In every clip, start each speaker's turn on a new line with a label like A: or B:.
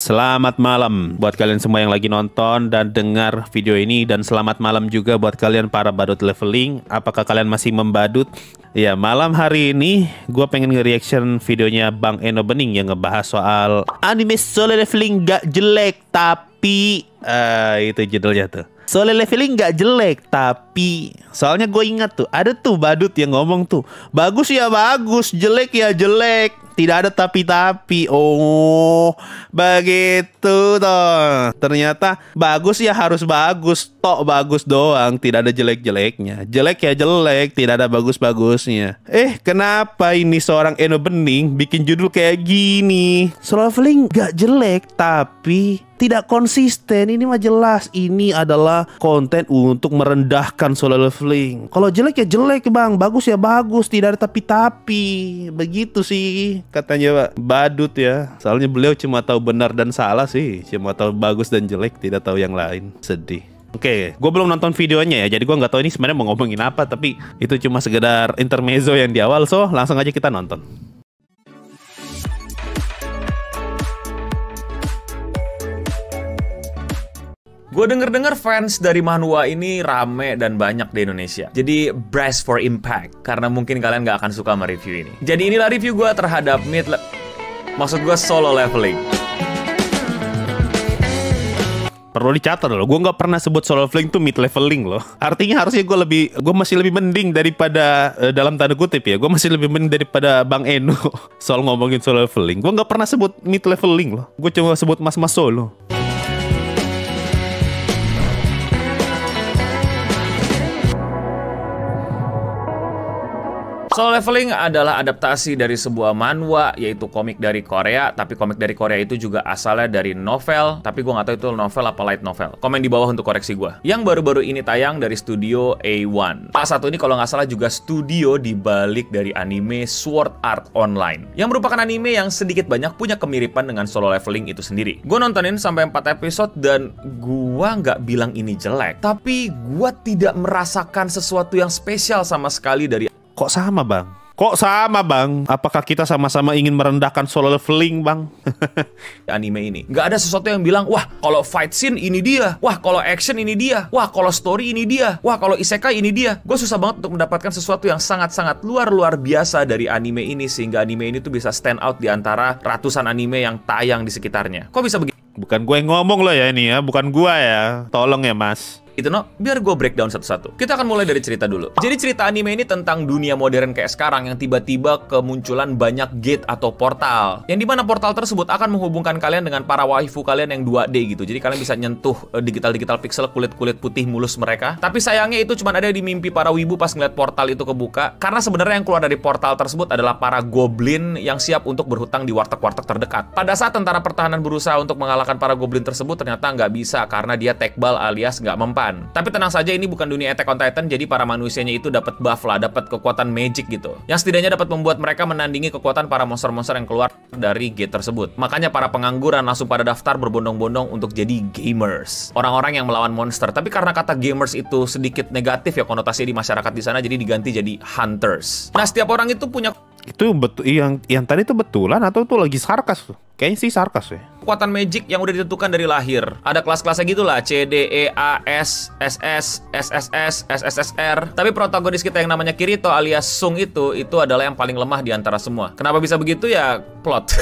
A: Selamat malam buat kalian semua yang lagi nonton dan dengar video ini. Dan selamat malam juga buat kalian para badut leveling. Apakah kalian masih membadut? Ya, malam hari ini gue pengen nge-reaction videonya Bang Eno Bening yang ngebahas soal anime solo leveling gak jelek tapi itu judulnya tuh. Solo leveling gak jelek tapi, soalnya gue ingat tuh ada tuh badut yang ngomong tuh, bagus ya bagus, jelek ya jelek, tidak ada tapi-tapi. Oh, begitu toh. Ternyata bagus ya harus bagus, tok bagus doang, tidak ada jelek-jeleknya. Jelek ya jelek, tidak ada bagus-bagusnya. Kenapa ini seorang Eno Bening bikin judul kayak gini? Solo leveling gak jelek tapi tidak konsisten. Ini mah jelas ini adalah konten untuk merendahkan solo leveling. Kalau jelek ya jelek bang, bagus ya bagus, tidak ada tapi-tapi. Begitu sih katanya Pak badut ya. Soalnya beliau cuma tahu benar dan salah sih, cuma tahu bagus dan jelek, tidak tahu yang lain. Sedih. Oke, gue belum nonton videonya ya, jadi gue nggak tahu ini sebenarnya mau ngomongin apa. Tapi itu cuma sekedar intermezzo yang di awal, so langsung aja kita nonton.
B: Gue denger-denger fans dari manhwa ini rame dan banyak di Indonesia. Jadi brace for impact, karena mungkin kalian gak akan suka sama review ini. Jadi inilah review gue terhadap maksud gue solo leveling.
A: Perlu dicatat loh, gue nggak pernah sebut solo leveling tuh mid leveling loh. Artinya harusnya gue masih lebih mending daripada dalam tanda kutip ya, gue masih lebih mending daripada Bang Eno soal ngomongin solo leveling. Gue nggak pernah sebut mid leveling loh, gue cuma sebut mas-mas solo.
B: Solo leveling adalah adaptasi dari sebuah manhwa, yaitu komik dari Korea. Tapi komik dari Korea itu juga asalnya dari novel, tapi gue nggak tahu itu novel apa light novel. Komen di bawah untuk koreksi gue. Yang baru-baru ini tayang dari studio A1. Salah satu ini kalau nggak salah juga studio dibalik dari anime Sword Art Online, yang merupakan anime yang sedikit banyak punya kemiripan dengan solo leveling itu sendiri. Gue nontonin sampai 4 episode dan gue nggak bilang ini jelek, tapi gue tidak merasakan sesuatu yang spesial sama sekali dari.
A: Kok sama bang? Kok sama bang? Apakah kita sama-sama ingin merendahkan solo leveling bang?
B: Anime ini nggak ada sesuatu yang bilang, wah kalau fight scene ini dia, wah kalau action ini dia, wah kalau story ini dia, wah kalau isekai ini dia. Gue susah banget untuk mendapatkan sesuatu yang sangat-sangat luar biasa dari anime ini, sehingga anime ini tuh bisa stand out di antara ratusan anime yang tayang di sekitarnya. Kok bisa begitu?
A: Bukan gue yang ngomong loh ya ini ya, bukan gue ya. Tolong ya mas.
B: Itu no, biar gue breakdown satu-satu. Kita akan mulai dari cerita dulu. Jadi cerita anime ini tentang dunia modern kayak sekarang yang tiba-tiba kemunculan banyak gate atau portal. Yang dimana portal tersebut akan menghubungkan kalian dengan para waifu kalian yang 2D gitu. Jadi kalian bisa nyentuh digital pixel kulit-kulit putih mulus mereka. Tapi sayangnya itu cuma ada di mimpi para wibu pas ngeliat portal itu kebuka. Karena sebenarnya yang keluar dari portal tersebut adalah para goblin yang siap untuk berhutang di warteg-warteg terdekat. Pada saat tentara pertahanan berusaha untuk mengalahkan para goblin tersebut, ternyata nggak bisa karena dia tekbal alias nggak mempan. Tapi tenang saja, ini bukan dunia Attack on Titan, jadi para manusianya itu dapat buff lah, dapat kekuatan magic gitu, yang setidaknya dapat membuat mereka menandingi kekuatan para monster-monster yang keluar dari gate tersebut. Makanya para pengangguran langsung pada daftar berbondong-bondong untuk jadi gamers, orang-orang yang melawan monster. Tapi karena kata gamers itu sedikit negatif ya konotasinya di masyarakat di sana, jadi diganti jadi hunters. Nah, setiap orang itu punya
A: itu betul yang tadi itu betulan atau itu lagi sarkas tuh? Kayaknya sih sarkas ya.
B: Kekuatan magic yang udah ditentukan dari lahir. Ada kelas-kelasnya gitu lah, C, D, E, A, S, SS, SSS, SSSR. Tapi protagonis kita yang namanya Kirito alias Sung itu adalah yang paling lemah di antara semua. Kenapa bisa begitu ya? Plot.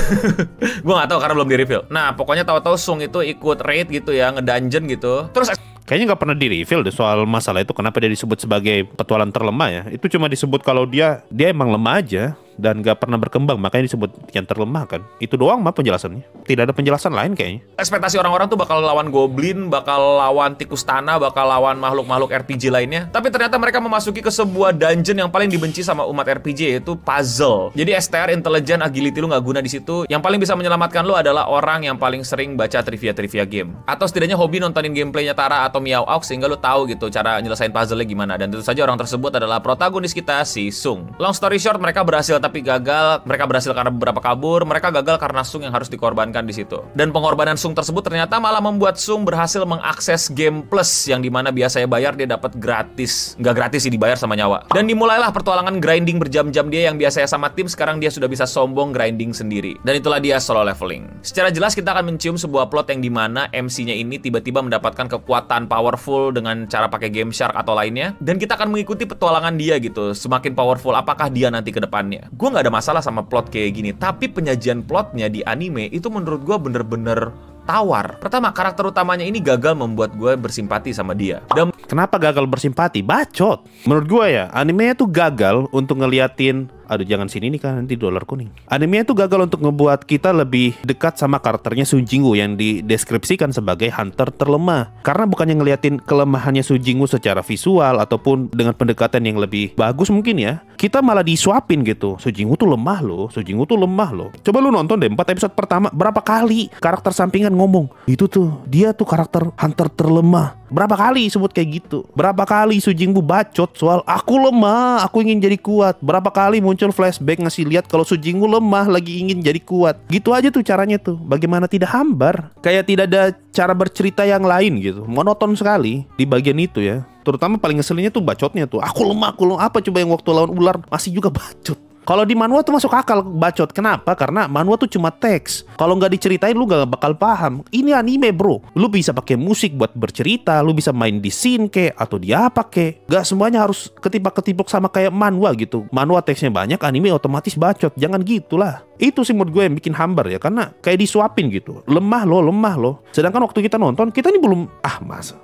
B: Gue nggak tahu karena belum di-reveal. Nah, pokoknya tahu-tahu Sung itu ikut raid gitu ya, ngedungeon gitu. Terus
A: kayaknya nggak pernah di-reveal deh soal masalah itu, kenapa dia disebut sebagai petualang terlemah ya. Itu cuma disebut kalau dia emang lemah aja dan nggak pernah berkembang, makanya disebut yang terlemah kan. Itu doang mah penjelasannya. Tidak ada penjelasan lain kayaknya.
B: Ekspektasi orang-orang tuh bakal lawan goblin, bakal lawan tikus tanah, bakal lawan makhluk-makhluk RPG lainnya. Tapi ternyata mereka memasuki ke sebuah dungeon yang paling dibenci sama umat RPG, yaitu puzzle. Jadi STR, intelligent, agility lu nggak guna di situ. Yang paling bisa menyelamatkan lu adalah orang yang paling sering baca trivia game. Atau setidaknya hobi nontonin gameplaynya Tara atau Miao Auk, sehingga lu tahu gitu cara nyelesain puzzle-nya gimana. Dan tentu saja orang tersebut adalah protagonis kita, si Sung. Long story short, mereka berhasil tapi gagal. Mereka berhasil karena beberapa kabur. Mereka gagal karena Sung yang harus dikorbankan di situ. Dan pengorbanan Sung tersebut ternyata malah membuat Sung berhasil mengakses game plus yang dimana biasanya bayar dia dapat gratis. Nggak gratis sih, dibayar sama nyawa. Dan dimulailah pertualangan grinding berjam-jam dia yang biasanya sama tim, sekarang dia sudah bisa sombong grinding sendiri. Dan itulah dia solo leveling. Secara jelas kita akan mencium sebuah plot yang dimana MC-nya ini tiba-tiba mendapatkan kekuatan powerful dengan cara pakai Game Shark atau lainnya. Dan kita akan mengikuti petualangan dia gitu. Semakin powerful apakah dia nanti ke depannya. Gue nggak ada masalah sama plot kayak gini, tapi penyajian plotnya di anime itu menurut gue bener-bener tawar. Pertama, karakter utamanya ini gagal membuat gue bersimpati sama dia. Dan
A: kenapa gagal bersimpati? Bacot. Menurut gue ya, animenya tuh gagal untuk ngeliatin. Aduh, jangan sini nih kan, nanti dolar kuning. Animenya tuh gagal untuk ngebuat kita lebih dekat sama karakternya Sun Jingwoo yang dideskripsikan sebagai hunter terlemah. Karena bukannya ngeliatin kelemahannya Sun Jingwoo secara visual ataupun dengan pendekatan yang lebih bagus mungkin ya, kita malah disuapin gitu. Sun Jingwoo tuh lemah loh, Sun Jingwoo tuh lemah loh. Coba lu nonton deh 4 episode pertama, berapa kali karakter sampingan ngomong, itu tuh, dia tuh karakter hunter terlemah. Berapa kali sebut kayak gitu. Berapa kali Sun Jingwoo bacot soal aku lemah, aku ingin jadi kuat. Berapa kali muncul flashback ngasih lihat kalau Sun Jingwoo lemah lagi ingin jadi kuat. Gitu aja tuh caranya tuh. Bagaimana tidak hambar? Kayak tidak ada cara bercerita yang lain gitu. Monoton sekali di bagian itu ya. Terutama paling ngeselinnya tuh bacotnya tuh. Aku lemah. Apa coba yang waktu lawan ular masih juga bacot. Kalau di manhwa tuh masuk akal bacot. Kenapa? Karena manhwa tuh cuma teks. Kalau nggak diceritain lu nggak bakal paham. Ini anime bro. Lu bisa pakai musik buat bercerita. Lu bisa main di scene kek atau di apa kek. Gak semuanya harus ketipak-ketipuk sama kayak manhwa gitu. Manhwa teksnya banyak, anime otomatis bacot. Jangan gitulah. Itu sih menurut gue yang bikin hambar ya. Karena kayak disuapin gitu. Lemah loh. Sedangkan waktu kita nonton, kita ini belum,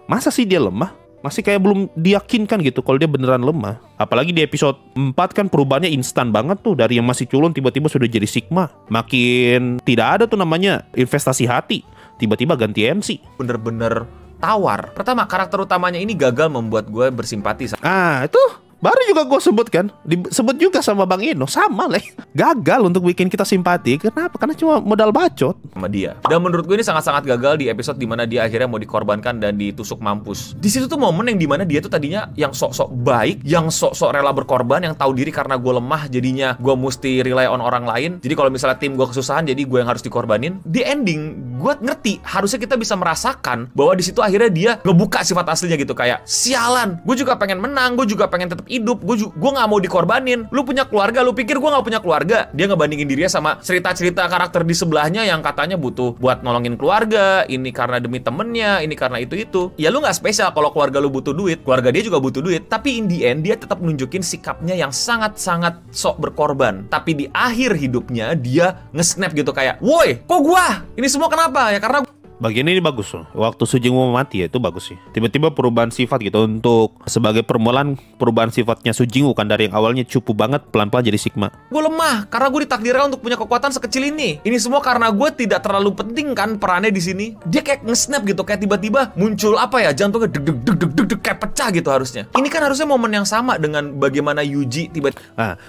A: masa sih dia lemah? Masih kayak belum diyakinkan gitu kalau dia beneran lemah. Apalagi di episode 4 kan perubahannya instan banget tuh. Dari yang masih culun tiba-tiba sudah jadi Sigma. Makin tidak ada tuh namanya investasi hati. Tiba-tiba ganti MC.
B: bener-bener tawar. Pertama, karakter utamanya ini gagal membuat gue bersimpati sama
A: Itu baru juga gue sebut kan. Disebut juga sama Bang Ino. Sama lah. Gagal untuk bikin kita simpati. Kenapa? Karena cuma modal bacot
B: dia. Dan menurut gue ini sangat-sangat gagal di episode dimana dia akhirnya mau dikorbankan dan ditusuk mampus. Di situ tuh momen yang dimana dia tuh tadinya yang sok-sok baik, yang sok-sok rela berkorban, yang tahu diri karena gue lemah jadinya gue mesti rely on orang lain. Jadi kalau misalnya tim gue kesusahan jadi gue yang harus dikorbanin. Di ending gue ngerti harusnya kita bisa merasakan bahwa di situ akhirnya dia ngebuka sifat aslinya gitu, kayak sialan, gue juga pengen menang, gue juga pengen tetap hidup, gue nggak mau dikorbanin. Lu punya keluarga, lu pikir gue nggak punya keluarga? Dia ngebandingin dirinya sama cerita-cerita karakter di sebelahnya yang katanya butuh buat nolongin keluarga, ini karena demi temennya, ini karena itu. Ya lu nggak spesial kalau keluarga lu butuh duit, keluarga dia juga butuh duit. Tapi in the end dia tetap nunjukin sikapnya yang sangat-sangat sok berkorban. Tapi di akhir hidupnya dia nge-snap gitu kayak, woi, kok gua? Ini semua kenapa? Ya karena
A: bagian ini bagus loh. Waktu Sun Jingwoo mati ya, itu bagus sih. Tiba-tiba perubahan sifat gitu untuk sebagai permulaan perubahan sifatnya Sun Jingwoo kan, dari yang awalnya cupu banget pelan-pelan jadi Sigma.
B: gue lemah karena gue ditakdirkan untuk punya kekuatan sekecil ini. Ini semua karena gue tidak terlalu penting kan perannya di sini. Dia kayak nge-snap gitu, kayak tiba-tiba muncul apa ya, jantungnya deg kayak pecah gitu harusnya. Ini kan harusnya momen yang sama dengan bagaimana Yuji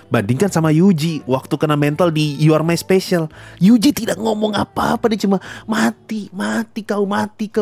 A: bandingkan sama Yuji waktu kena mental di You Are My Special. Yuji tidak ngomong apa-apa, dia cuma mati kau.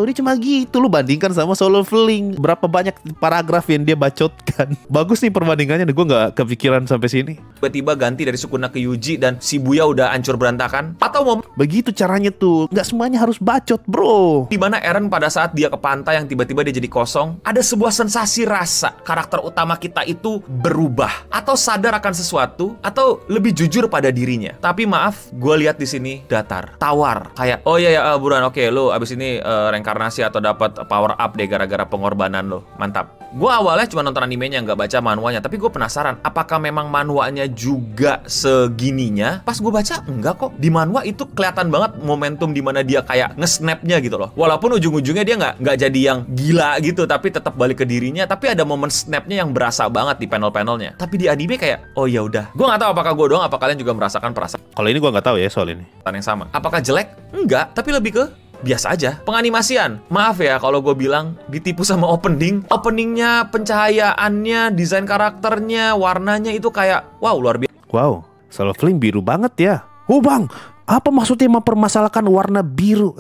A: Dia cuma gitu. Lu bandingkan sama Solo Leveling, berapa banyak paragraf yang dia bacotkan. Bagus nih perbandingannya, gue gak kepikiran sampai sini.
B: Tiba-tiba ganti dari Sukuna ke Yuji dan Shibuya udah hancur berantakan. Atau momen
A: begitu caranya tuh, gak semuanya harus bacot bro.
B: dimana Eren pada saat dia ke pantai yang tiba-tiba dia jadi kosong, ada sebuah sensasi rasa karakter utama kita itu berubah atau sadar akan sesuatu atau lebih jujur pada dirinya. Tapi maaf, gue lihat di sini datar, tawar, kayak oh iya buruan, oke, lu abis ini reinkarnasi atau dapat power up deh gara-gara pengorbanan lo, mantap. Gue awalnya cuma nonton animenya, nggak baca manhwanya, tapi gue penasaran apakah memang manhwanya juga segininya. Pas gue baca enggak kok. Di manhwa itu kelihatan banget momentum dimana dia kayak nge-snapnya gitu loh. Walaupun ujung-ujungnya dia nggak jadi yang gila gitu, tapi tetap balik ke dirinya. Tapi ada momen snapnya yang berasa banget di panel-panelnya. Tapi di anime kayak oh ya udah. Gue nggak tahu apakah gue doang, apa kalian juga merasakan perasaan
A: Kalau ini gue nggak tahu ya soal ini.
B: yang sama. Apakah jelek? Enggak, tapi lebih ke biasa aja. Penganimasian, maaf ya kalau gue bilang ditipu sama openingnya, pencahayaannya, desain karakternya, warnanya itu kayak wow, luar biasa.
A: Wow, Solo Leveling biru banget ya. Oh bang, Apa maksudnya mempermasalahkan warna biru?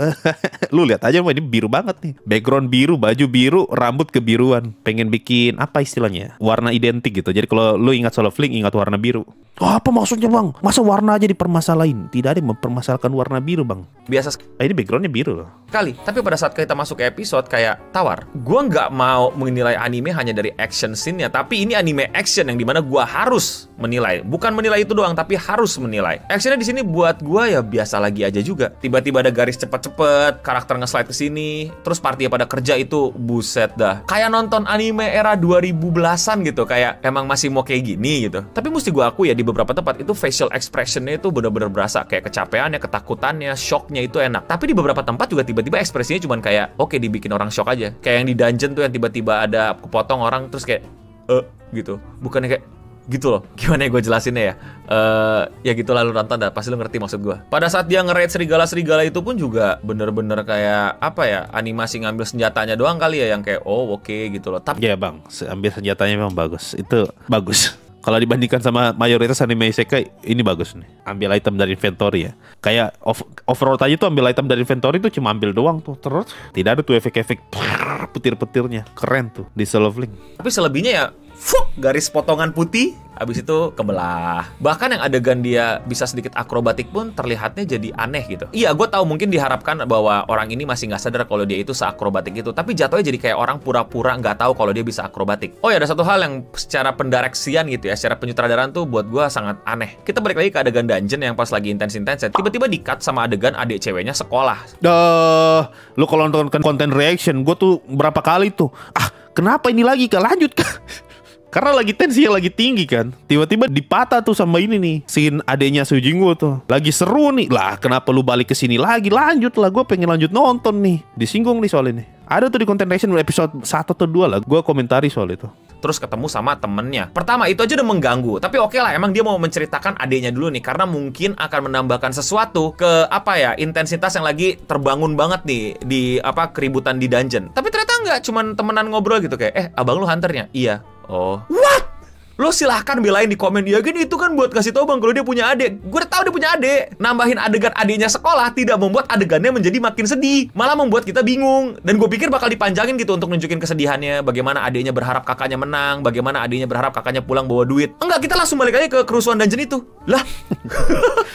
A: Lu lihat aja, ini biru banget nih. Background biru, baju biru, rambut kebiruan. Pengen bikin apa istilahnya? Warna identik gitu. Jadi kalau lu ingat Solo Fling, ingat warna biru. Oh, apa maksudnya bang? Masa warna aja dipermasalahin? Tidak ada yang mempermasalahkan warna biru bang.
B: Biasa
A: Ini backgroundnya biru loh.
B: sekali. Tapi pada saat kita masuk ke episode kayak Tawar, gue nggak mau menilai anime hanya dari action scene-nya. Tapi ini anime action yang dimana gue harus menilai. Bukan menilai itu doang, tapi harus menilai. Actionnya di sini buat gue ya biasa lagi aja juga. Tiba-tiba ada garis cepet-cepet, karakter nge-slide ke sini, terus partinya pada kerja itu buset dah. Kayak nonton anime era 2010-an gitu, kayak emang masih mau kayak gini gitu. Tapi mesti gue akui ya, di beberapa tempat itu facial expression-nya itu bener-bener berasa kayak kecapeannya, ketakutannya, shocknya itu enak. Tapi di beberapa tempat juga tiba-tiba ekspresinya cuman kayak oke, dibikin orang shock aja. Kayak yang di dungeon tuh yang tiba-tiba ada kepotong orang terus kayak gitu. Bukannya kayak gitu loh. Gimana ya gue jelasinnya ya? Ya gitu lah, lu nonton dah, pasti lu ngerti maksud gue. Pada saat dia nge-raid serigala-serigala itu pun juga bener-bener kayak apa ya, animasi ngambil senjatanya doang kali ya, yang kayak oh oke gitu loh. Tapi
A: ya bang, ambil senjatanya memang bagus. Itu bagus. Kalau dibandingkan sama mayoritas anime isekai, ini bagus nih. Ambil item dari inventory ya. Kayak overall aja tuh ambil item dari inventory tuh cuma ambil doang tuh. Terus tidak ada tuh efek-efek petir-petirnya. Keren tuh di Solo Fling.
B: Tapi selebihnya ya garis potongan putih, habis itu kebelah. Bahkan yang adegan dia bisa sedikit akrobatik pun terlihatnya jadi aneh gitu. Iya, gue tahu mungkin diharapkan bahwa orang ini masih nggak sadar kalau dia itu seakrobatik itu, tapi jatuhnya jadi kayak orang pura-pura nggak tahu kalau dia bisa akrobatik. Oh ya, ada satu hal yang secara pendireksian gitu ya, secara penyutradaraan tuh buat gue sangat aneh. Kita balik lagi ke adegan dungeon yang pas lagi intens-intens, tiba-tiba di-cut sama adegan adik ceweknya sekolah.
A: Lu kalau nonton konten reaction, gue tuh berapa kali tuh, kenapa ini lagi Kak? Lanjut Kak. Karena lagi tensinya lagi tinggi kan. Tiba-tiba dipatah tuh sama ini nih, scene adeknya Sujingo tuh. Lagi seru nih. Lah kenapa lu balik ke sini lagi? Lanjut lah, gue pengen lanjut nonton nih. Disinggung nih soal ini. Ada tuh di content reaction episode 1 atau 2 lah, gue komentari soal itu.
B: Terus ketemu sama temennya. Pertama itu aja udah mengganggu. Tapi oke lah, emang dia mau menceritakan adeknya dulu nih, karena mungkin akan menambahkan sesuatu ke apa ya, intensitas yang lagi terbangun banget nih di apa, keributan di dungeon. Tapi ternyata nggak, cuman temenan ngobrol gitu kayak, abang lu hunternya? Iya. Oh. What? Lo silahkan belain di komen, ya gini itu kan buat kasih tau bang kalau dia punya adik. Gue udah tahu dia punya adik. Nambahin adegan adiknya sekolah tidak membuat adegannya menjadi makin sedih, malah membuat kita bingung. Dan gue pikir bakal dipanjangin gitu untuk nunjukin kesedihannya, bagaimana adiknya berharap kakaknya menang, bagaimana adiknya berharap kakaknya pulang bawa duit. Enggak, kita langsung balik lagi ke kerusuhan dungeon itu. Lah.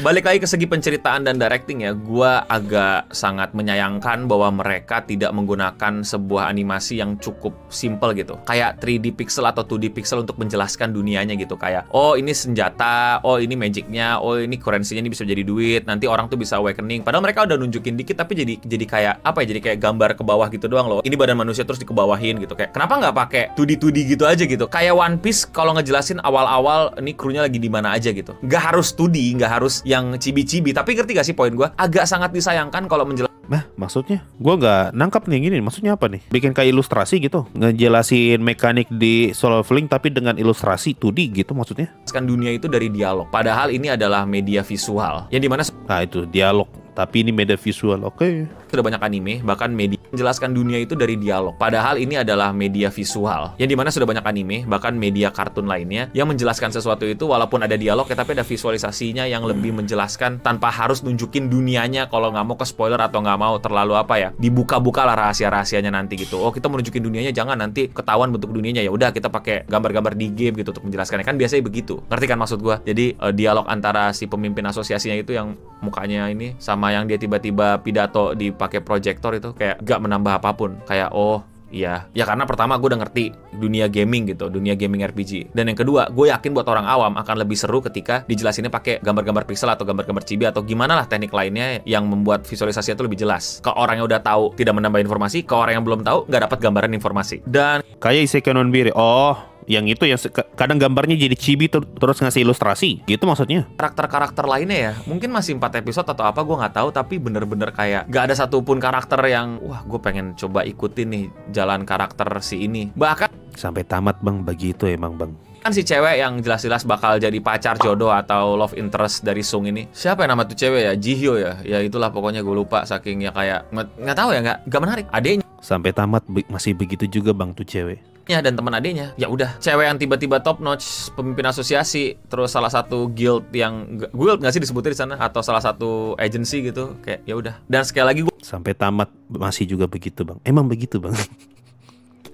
B: Balik lagi ke segi penceritaan dan directing ya, gue agak sangat menyayangkan bahwa mereka tidak menggunakan sebuah animasi yang cukup simple gitu, kayak 3D pixel atau 2D pixel untuk menjelaskan dunianya gitu. Kayak oh ini senjata, oh ini magicnya, oh ini currency-nya ini bisa jadi duit, nanti orang tuh bisa awakening. Padahal mereka udah nunjukin dikit, tapi jadi kayak apa ya, jadi kayak gambar ke bawah gitu doang loh. Ini badan manusia terus dikebawahin gitu. Kayak kenapa nggak pakai 2D gitu aja gitu, kayak One Piece kalau ngejelasin awal-awal ini krunya lagi di mana aja gitu. Nggak harus 2D, nggak harus yang cibi-cibi. Tapi ngerti gak sih poin gue? Agak sangat disayangkan kalau menjelaskan.
A: Nah, maksudnya gue nggak nangkap nih, gini maksudnya apa nih? Bikin kayak ilustrasi gitu, ngejelasin mekanik di Solo Fling tapi dengan ilustrasi 2D gitu maksudnya?
B: Dunia itu dari dialog, padahal ini adalah media visual yang dimana
A: Itu dialog, tapi ini media visual. Oke.
B: Sudah banyak anime, bahkan media menjelaskan dunia itu dari dialog. Padahal ini adalah media visual, yang dimana sudah banyak anime, bahkan media kartun lainnya yang menjelaskan sesuatu itu walaupun ada dialog ya, tapi ada visualisasinya yang lebih menjelaskan tanpa harus nunjukin dunianya. Kalau nggak mau ke spoiler atau nggak mau terlalu apa ya, dibuka-buka lah rahasia-rahasianya nanti gitu. Oh kita mau nunjukin dunianya, jangan nanti ketahuan bentuk dunianya, ya udah kita pakai gambar-gambar di game gitu untuk menjelaskannya. Kan biasanya begitu, ngerti kan maksud gua? Jadi dialog antara si pemimpin asosiasinya itu yang mukanya ini sama yang dia tiba-tiba pidato dipakai proyektor itu kayak gak menambah apapun. Kayak oh iya, ya karena pertama gue udah ngerti dunia gaming gitu, dunia gaming RPG. Dan yang kedua, gue yakin buat orang awam akan lebih seru ketika dijelasinnya pakai gambar-gambar pixel atau gambar-gambar chibi atau gimana lah teknik lainnya yang membuat visualisasinya itu lebih jelas. Ke orang yang udah tahu tidak menambah informasi, ke orang yang belum tahu nggak dapat gambaran informasi. Dan
A: kayak Isekai no Nobiri. Oh, yang itu yang kadang gambarnya jadi chibi terus ngasih ilustrasi gitu maksudnya.
B: Karakter-karakter lainnya ya mungkin masih 4 episode atau apa gue nggak tahu, tapi bener-bener kayak gak ada satupun karakter yang wah gue pengen coba ikutin nih jalan karakter si ini. Bahkan
A: sampai tamat bang, begitu emang bang.
B: Kan si cewek yang jelas-jelas bakal jadi pacar jodoh atau love interest dari Sung ini, siapa yang nama tuh cewek ya? Jihyo ya? Ya itulah pokoknya, gue lupa saking ya kayak nggak tahu ya, nggak menarik. Adeknya
A: sampai tamat masih begitu juga bang tuh cewek.
B: ya dan teman adiknya. Ya udah, cewek yang tiba-tiba top notch, pemimpin asosiasi, terus salah satu guild nggak sih disebutnya di sana, atau salah satu agency gitu, kayak ya udah. Dan sekali lagi
A: sampai tamat masih juga begitu bang. Emang begitu bang.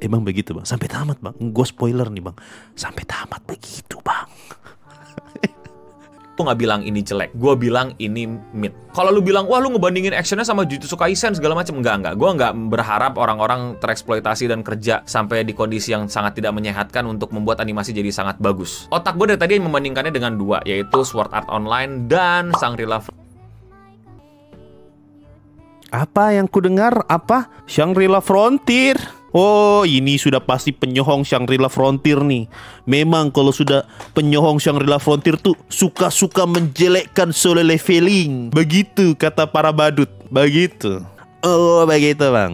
A: Emang begitu bang. Sampai tamat bang. Gue spoiler nih bang. Sampai tamat begitu bang.
B: gue nggak bilang ini jelek, gue bilang ini mid. Kalau lu bilang, wah lu ngebandingin actionnya sama Jujutsu Kaisen segala macam, enggak. Gue nggak berharap orang-orang tereksploitasi dan kerja sampai di kondisi yang sangat tidak menyehatkan untuk membuat animasi jadi sangat bagus. Otak gue dari tadi membandingkannya dengan dua, yaitu Sword Art Online dan Shangri-La.
A: Apa yang ku dengar? Apa? Shangri-La Frontier. Oh, ini sudah pasti penyohong Shangri-La Frontier nih. Memang kalau sudah penyohong Shangri-La Frontier tuh suka-suka menjelekkan Solo Leveling. Begitu kata para badut. Begitu. Oh, begitu bang.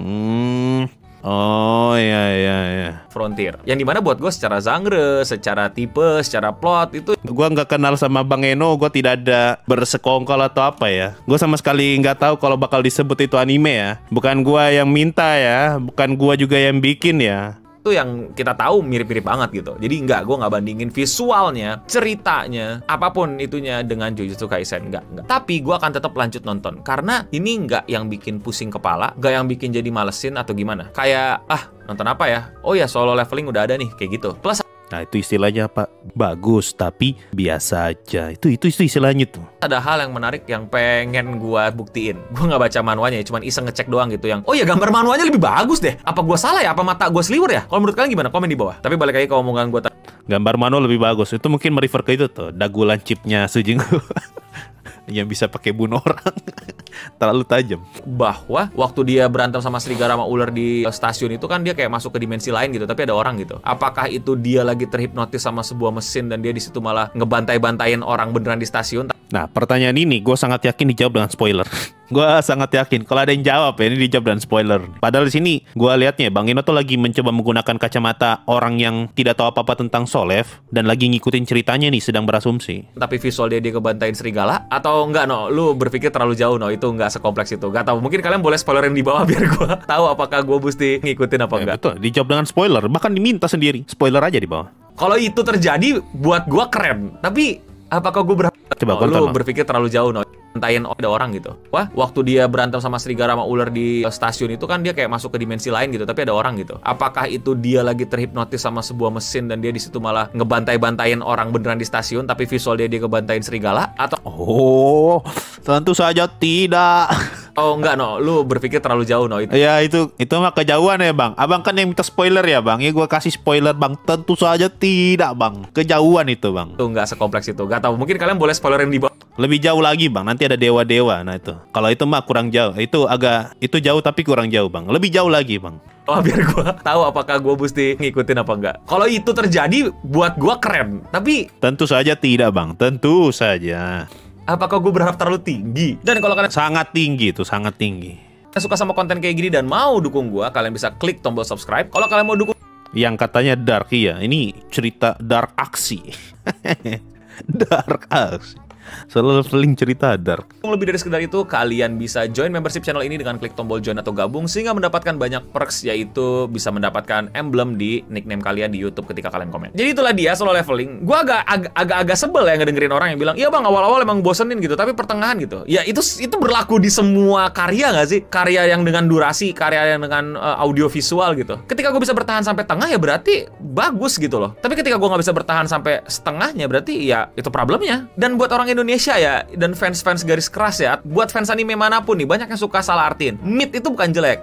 A: Oh, iya.
B: Frontier. Yang dimana buat gue secara genre, secara tipe, secara plot itu,
A: gue nggak kenal sama Bang Eno. Gue tidak ada bersekongkol atau apa ya. Gue sama sekali nggak tahu kalau bakal disebut itu anime ya. Bukan gue yang minta ya. Bukan gue juga yang bikin ya.
B: itu yang kita tahu mirip-mirip banget gitu. Jadi gue nggak bandingin visualnya, ceritanya, apapun itunya dengan Jujutsu Kaisen, enggak. Tapi gue akan tetap lanjut nonton karena ini nggak yang bikin pusing kepala, nggak yang bikin jadi malesin atau gimana. Kayak nonton apa ya? Oh ya, Solo Leveling udah ada nih, kayak gitu. Plus
A: nah itu istilahnya apa? Bagus tapi biasa aja. Itu istilahnya tuh.
B: ada hal yang menarik yang pengen gua buktiin. Gua nggak baca manualnya, cuman iseng ngecek doang gitu yang, oh ya gambar manualnya lebih bagus deh. Apa gua salah ya? Apa mata gua seliwer ya? Kalau menurut kalian gimana? Komen di bawah. Tapi balik lagi ke omongan gua
A: gambar manual lebih bagus. Itu mungkin merefer ke itu tuh, dagulan chipnya Sujingo. Yang bisa pakai bunuh orang. Terlalu tajam.
B: Bahwa waktu dia berantem sama serigala sama ular di stasiun itu kan dia kayak masuk ke dimensi lain gitu, tapi ada orang gitu. Apakah itu dia lagi terhipnotis sama sebuah mesin dan dia di situ malah ngebantai-bantain orang beneran di stasiun?
A: Nah, pertanyaan ini gue sangat yakin dijawab dengan spoiler. Gue sangat yakin kalau ada yang jawab ya ini dijawab dengan spoiler. Padahal di sini gue lihatnya Bang Ino tuh lagi mencoba menggunakan kacamata orang yang tidak tahu apa-apa tentang Solev dan lagi ngikutin ceritanya nih, sedang berasumsi.
B: Tapi visual dia kebantain serigala atau enggak, no? Lu berpikir terlalu jauh, no? Itu enggak sekompleks itu. Gak tahu. Mungkin kalian boleh spoilerin di bawah biar gue tahu apakah gue mesti ngikutin apa enggak.
A: Betul, dijawab dengan spoiler. Bahkan diminta sendiri. Spoiler aja di bawah.
B: Kalau itu terjadi buat gue keren. Tapi apakah gue
A: Coba
B: lu berpikir terlalu jauh, no? Bantain ada orang gitu. Wah, waktu dia berantem sama serigala sama ular di stasiun itu kan dia kayak masuk ke dimensi lain gitu, tapi ada orang gitu. Apakah itu dia lagi terhipnotis sama sebuah mesin dan dia di situ malah ngebantai-bantain orang beneran di stasiun, tapi visual dia kebantain serigala? Atau
A: oh, tentu saja tidak.
B: Oh enggak, no, lu berpikir terlalu jauh, no?
A: Ya itu mah kejauhan ya Bang. Abang kan yang minta spoiler ya Bang. Ya gue kasih spoiler Bang. Tentu saja tidak Bang. Kejauhan itu Bang.
B: Itu enggak sekompleks itu. Gak tahu. Mungkin kalian boleh spoilerin di bawah.
A: Lebih jauh lagi Bang. Nanti ada dewa-dewa. Nah itu. Kalau itu mah kurang jauh. Itu jauh tapi kurang jauh Bang. Lebih jauh lagi Bang.
B: Oh, biar gue tahu apakah gue mesti ngikutin apa enggak. Kalau itu terjadi buat gue keren. Tapi
A: tentu saja tidak Bang. Tentu saja.
B: Apakah gue berharap terlalu tinggi? Dan kalau kalian
A: sangat tinggi itu, sangat tinggi.
B: Suka sama konten kayak gini dan mau dukung gue, kalian bisa klik tombol subscribe. Kalau kalian mau dukung
A: yang katanya dark, ya ini cerita dark aksi. Dark aksi. Solo Leveling cerita dark.
B: Lebih dari sekedar itu, kalian bisa join membership channel ini dengan klik tombol join atau gabung sehingga mendapatkan banyak perks, yaitu bisa mendapatkan emblem di nickname kalian di YouTube ketika kalian komen. Jadi itulah dia Solo Leveling. Gue agak sebel ya ngedengerin orang yang bilang, iya bang awal-awal emang bosenin gitu, tapi pertengahan gitu. Ya itu berlaku di semua karya nggak sih? Karya yang dengan durasi, karya yang dengan audio visual gitu. Ketika gue bisa bertahan sampai tengah ya berarti bagus gitu loh. Tapi ketika gue nggak bisa bertahan sampai setengahnya berarti ya itu problemnya. Dan buat orang Indonesia ya, dan fans-fans garis keras ya, buat fans anime manapun nih, banyak yang suka salah artiin. Mid itu bukan jelek.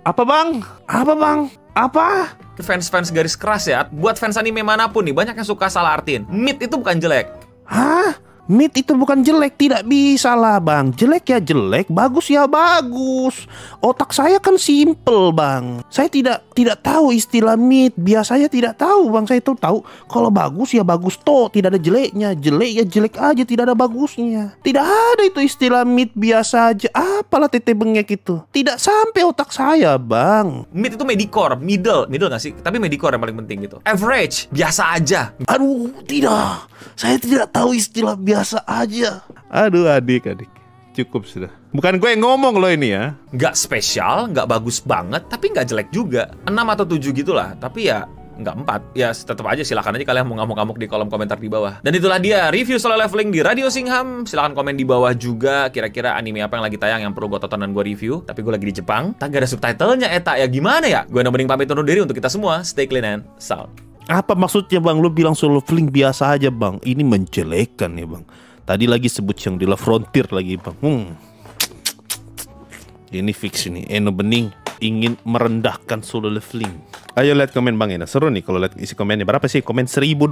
A: Apa bang? Apa bang? Apa?
B: Fans-fans garis keras ya, buat fans anime manapun nih, banyak yang suka salah artiin. Mid itu bukan jelek.
A: Hah? Mid itu bukan jelek, tidak bisa lah bang. Jelek ya jelek, bagus ya bagus. Otak saya kan simple bang. Saya tidak tahu istilah mid. Biasanya tidak tahu bang. Saya tuh tahu kalau bagus ya bagus toh, tidak ada jeleknya. Jelek ya jelek aja, tidak ada bagusnya. Tidak ada itu istilah mid biasa aja. Apalah tete bengek itu. Tidak sampai otak saya bang.
B: Mid itu medicore, middle nggak sih? Tapi medicore yang paling penting gitu. Average, biasa aja.
A: Aduh, tidak. Saya tidak tahu istilah biasa aja. Aduh adik. Cukup sudah. Bukan gue yang ngomong loh ini ya.
B: Nggak spesial, nggak bagus banget, tapi nggak jelek juga. 6 atau 7 gitulah, tapi ya nggak 4. Ya tetap aja, silahkan aja kalian mau ngamuk-ngamuk di kolom komentar di bawah. Dan itulah dia review Solo Leveling di Radio Singham. Silahkan komen di bawah juga kira-kira anime apa yang lagi tayang yang perlu gue tonton dan gue review. Tapi gue lagi di Jepang, tak ada subtitlenya eta, ya gimana ya? Gue mending pamit undur diri untuk kita semua. Stay clean and sound.
A: Apa maksudnya bang? Lu bilang Solo Leveling biasa aja bang. Ini menjelekan ya bang. Tadi lagi sebut yang di La Frontier lagi bang. Ini fix ini. Eno Bening ingin merendahkan Solo Leveling. Ayo lihat komen bang Eno. Seru nih kalau lihat isi komennya. Berapa sih? Komen 1.200.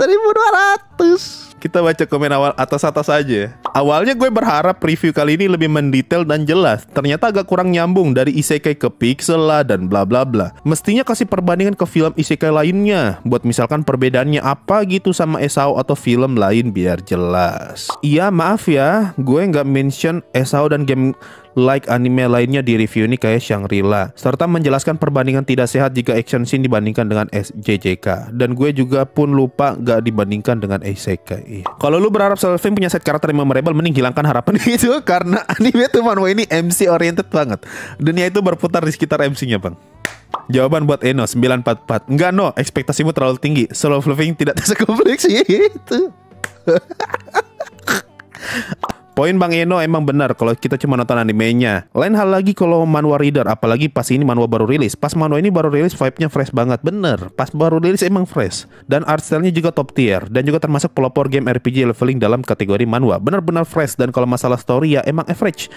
A: 1.200. Kita baca komen awal atas-atas aja. Awalnya gue berharap review kali ini lebih mendetail dan jelas. Ternyata agak kurang nyambung dari isekai ke pixel lah dan bla bla bla. Mestinya kasih perbandingan ke film isekai lainnya. Buat misalkan perbedaannya apa gitu sama SAO atau film lain biar jelas. Iya maaf ya, gue nggak mention SAO dan game like anime lainnya di review ini kayak Shangri-La, serta menjelaskan perbandingan tidak sehat jika action scene dibandingkan dengan JJK. Dan gue juga pun lupa gak dibandingkan dengan isekai. Kalau lu berharap Solo Leveling punya set karakter yang memorable, mending hilangkan harapan itu. Karena anime tuh manhwa ini MC oriented banget. Dunia itu berputar di sekitar MC-nya bang. Jawaban buat Eno 944. Enggak no, ekspektasimu terlalu tinggi. Solo Leveling tidak sekompleks itu. Poin Bang Eno emang benar kalau kita cuma nonton animenya. Lain hal lagi kalau manhwa reader, apalagi pas ini manhwa baru rilis. Pas manhwa ini baru rilis vibe-nya fresh banget. Bener, pas baru rilis emang fresh. Dan art style-nya juga top tier. Dan juga termasuk pelopor game RPG leveling dalam kategori manhwa. Bener-bener fresh. Dan kalau masalah story ya emang average.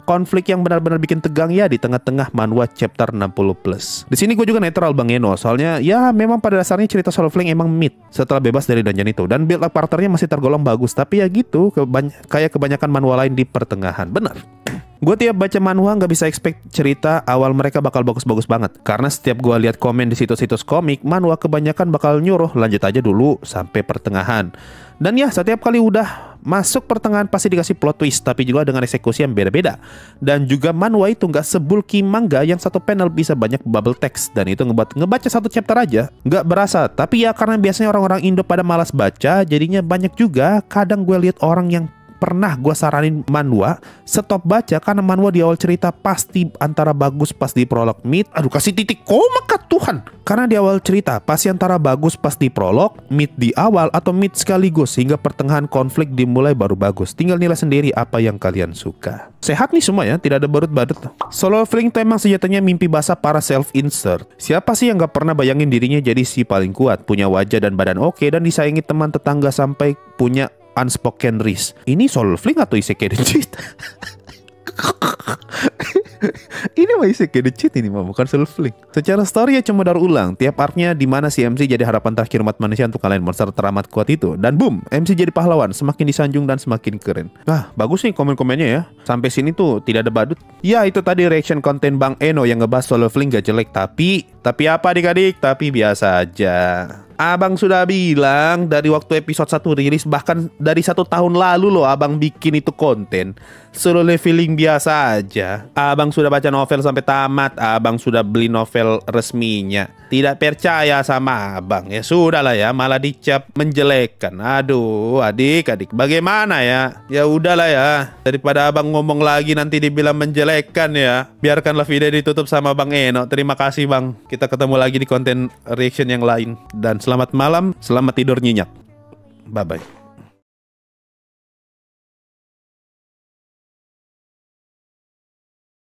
A: Konflik yang benar-benar bikin tegang ya di tengah-tengah manhwa chapter 60+. Di sini gue juga netral Bang Eno, soalnya ya memang pada dasarnya cerita Solo Leveling emang mid setelah bebas dari dungeon itu, dan build up karakternya masih tergolong bagus, tapi ya gitu kayak kebanyakan manhwa lain di pertengahan. Benar. Gue tiap baca manhwa nggak bisa expect cerita awal mereka bakal bagus-bagus banget. Karena setiap gue lihat komen di situs-situs komik, manhwa kebanyakan bakal nyuruh lanjut aja dulu sampai pertengahan. Dan ya setiap kali udah masuk pertengahan pasti dikasih plot twist, tapi juga dengan eksekusi yang beda-beda. Dan juga manhwa itu nggak sebulky manga yang satu panel bisa banyak bubble text, dan itu ngebaca satu chapter aja nggak berasa. Tapi ya karena biasanya orang-orang Indo pada malas baca, jadinya banyak juga kadang gue lihat orang yang pernah gue saranin manhwa stop baca karena manhwa di awal cerita pasti antara bagus pas di prolog mid. Aduh kasih titik koma kah Tuhan. Karena di awal cerita pasti antara bagus pas di prolog, mid di awal, atau mid sekaligus hingga pertengahan konflik dimulai baru bagus. Tinggal nilai sendiri apa yang kalian suka. Sehat nih semua ya, tidak ada barut-barut. Solo Leveling itu emang sejatinya mimpi basah para self-insert. Siapa sih yang gak pernah bayangin dirinya jadi si paling kuat, punya wajah dan badan oke, dan disayangi teman tetangga sampai punya unspoken risk. Ini Solo Leveling atau Isekai the Cheat? Ini mah Isekai the Cheat, ini mah bukan Solo Leveling. Secara story ya cuma daur ulang. Tiap artnya dimana si MC jadi harapan terakhir umat manusia untuk kalahin monster teramat kuat itu. Dan boom, MC jadi pahlawan, semakin disanjung dan semakin keren. Nah, bagus nih komen-komennya ya. Sampai sini tuh tidak ada badut. Ya itu tadi reaction konten Bang Eno yang ngebahas Solo Leveling gak jelek. Tapi apa adik-adik? Tapi biasa aja. Abang sudah bilang dari waktu episode 1 rilis, bahkan dari 1 tahun lalu loh abang bikin itu konten. Solo Leveling biasa aja. Abang sudah baca novel sampai tamat. Abang sudah beli novel resminya. Tidak percaya sama abang. Ya sudah lah ya, malah dicap menjelekkan. Aduh adik-adik, bagaimana ya? Ya udahlah ya, daripada abang ngomong lagi nanti dibilang menjelekkan ya. Biarkanlah video ditutup sama Bang Eno. Terima kasih bang. Kita ketemu lagi di konten reaction yang lain. Dan selamat malam, selamat tidur nyenyak. Bye-bye.